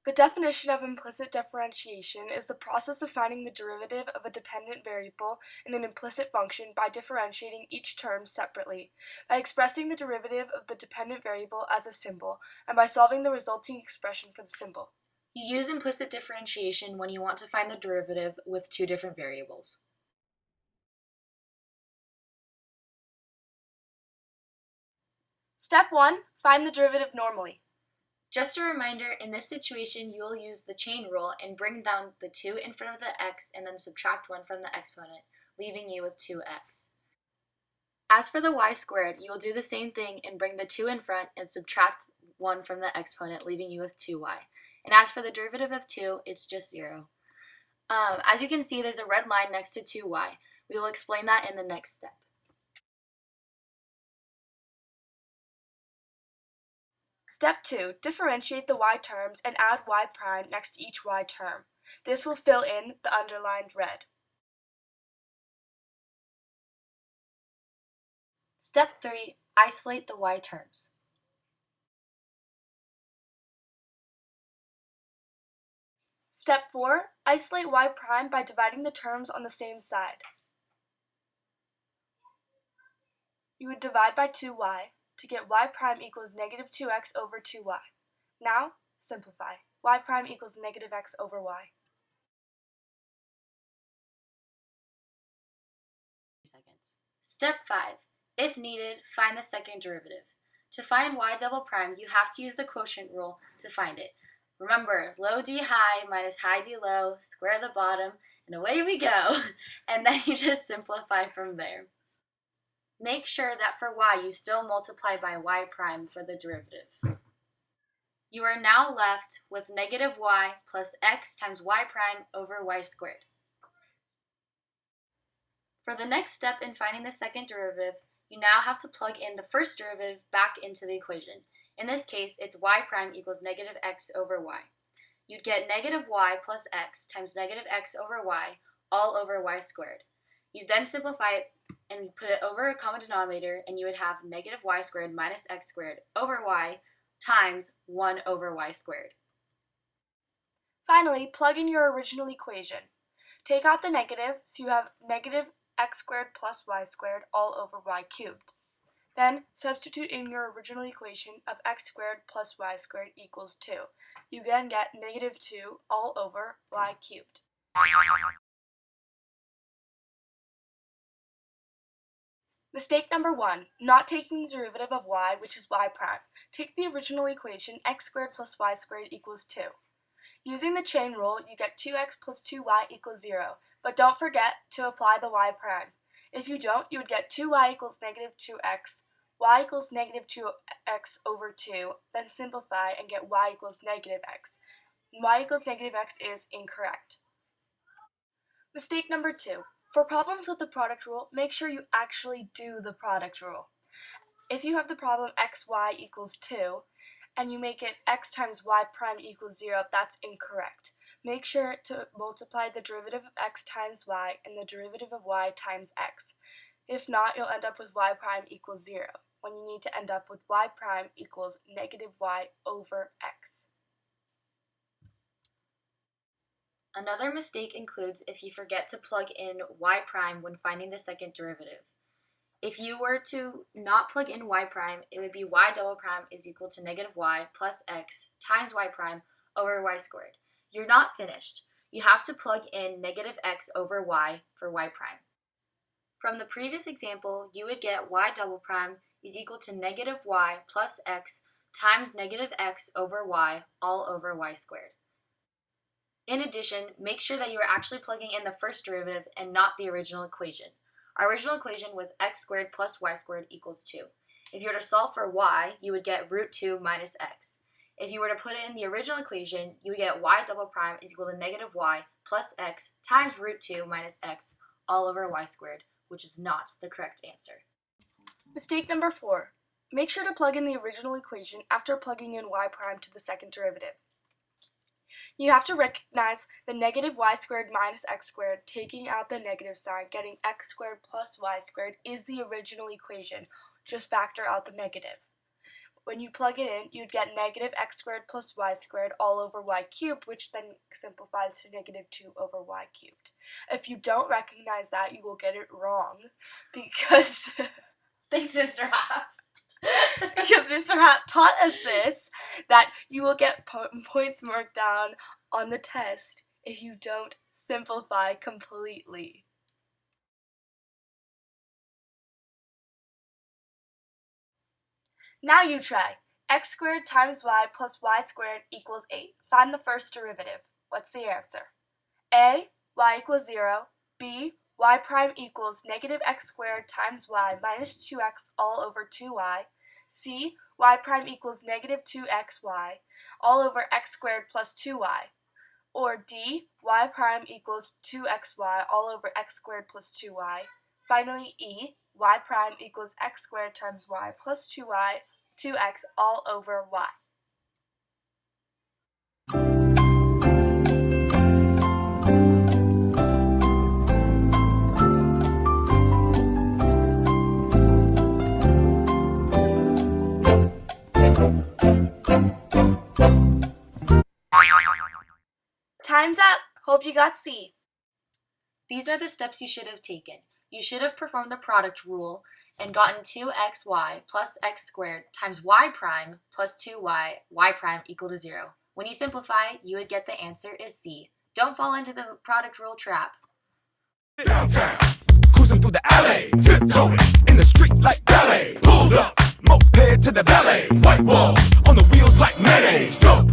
The definition of implicit differentiation is the process of finding the derivative of a dependent variable in an implicit function by differentiating each term separately, by expressing the derivative of the dependent variable as a symbol, and by solving the resulting expression for the symbol. You use implicit differentiation when you want to find the derivative with two different variables. Step 1. Find the derivative normally. Just a reminder, in this situation, you will use the chain rule and bring down the 2 in front of the x and then subtract 1 from the exponent, leaving you with 2x. As for the y squared, you will do the same thing and bring the 2 in front and subtract 1 from the exponent, leaving you with 2y. And as for the derivative of 2, it's just 0. As you can see, there's a red line next to 2y. We will explain that in the next step. Step 2. Differentiate the y terms and add y prime next to each y term. This will fill in the underlined red. Step 3. Isolate the y terms. Step 4. Isolate y prime by dividing the terms on the same side. You would divide by 2y to get y prime equals negative 2x over 2y. Now, simplify. Y prime equals negative x over y. Step 5. If needed, find the second derivative. To find y double prime, you have to use the quotient rule to find it. Remember, low d high minus high d low, square the bottom, and away we go. And then you just simplify from there. Make sure that for y you still multiply by y prime for the derivative. You are now left with negative y plus x times y prime over y squared. For the next step in finding the second derivative, you now have to plug in the first derivative back into the equation. In this case, it's y prime equals negative x over y. You'd get negative y plus x times negative x over y all over y squared. You'd then simplify it and put it over a common denominator, and you would have negative y squared minus x squared over y times 1 over y squared. Finally, plug in your original equation. Take out the negative, so you have negative x squared plus y squared all over y cubed. Then, substitute in your original equation of x squared plus y squared equals 2. You then get negative 2 all over y cubed. Mistake number 1, not taking the derivative of y, which is y prime. Take the original equation x squared plus y squared equals 2. Using the chain rule, you get 2x plus 2y equals 0, but don't forget to apply the y prime. If you don't, you would get 2y equals negative 2x, y equals negative 2x over 2, then simplify and get y equals negative x. Y equals negative x is incorrect. Mistake number 2. For problems with the product rule, make sure you actually do the product rule. If you have the problem xy equals 2, and you make it x times y prime equals 0, that's incorrect. Make sure to multiply the derivative of x times y and the derivative of y times x. If not, you'll end up with y prime equals 0, when you need to end up with y prime equals negative y over x. Another mistake includes if you forget to plug in y prime when finding the second derivative. If you were to not plug in y prime, it would be y double prime is equal to negative y plus x times y prime over y squared. You're not finished. You have to plug in negative x over y for y prime. From the previous example, you would get y double prime is equal to negative y plus x times negative x over y all over y squared. In addition, make sure that you are actually plugging in the first derivative and not the original equation. Our original equation was x squared plus y squared equals 2. If you were to solve for y, you would get root 2 minus x. If you were to put it in the original equation, you would get y double prime is equal to negative y plus x times root 2 minus x all over y squared, which is not the correct answer. Mistake number 4. Make sure to plug in the original equation after plugging in y prime to the second derivative. You have to recognize the negative y squared minus x squared, taking out the negative sign, getting x squared plus y squared is the original equation. Just factor out the negative. when you plug it in, you'd get negative x squared plus y squared all over y cubed, which then simplifies to negative 2 over y cubed. If you don't recognize that, you will get it wrong because Thanks, Mr. Happ. because Mr. Happ taught us this, that you will get points marked down on the test if you don't simplify completely. Now you try. X squared times y plus y squared equals 8. Find the first derivative. What's the answer? A, y equals 0. B, y prime equals negative x squared times y minus 2x all over 2y. C, y prime equals negative 2xy all over x squared plus 2y. Or D, y prime equals 2xy all over x squared plus 2y. Finally, E, y prime equals x squared times y plus 2y, 2x all over y. Time's up! Hope you got C. These are the steps you should have taken. You should have performed the product rule and gotten 2xy plus x squared times y prime plus 2y, y prime equal to 0. When you simplify, you would get the answer is C. Don't fall into the product rule trap. Downtown, cruising through the alley, tiptoeing in the street like ballet. Pulled up, moped to the valet. White walls on the wheels like mayonnaise. Go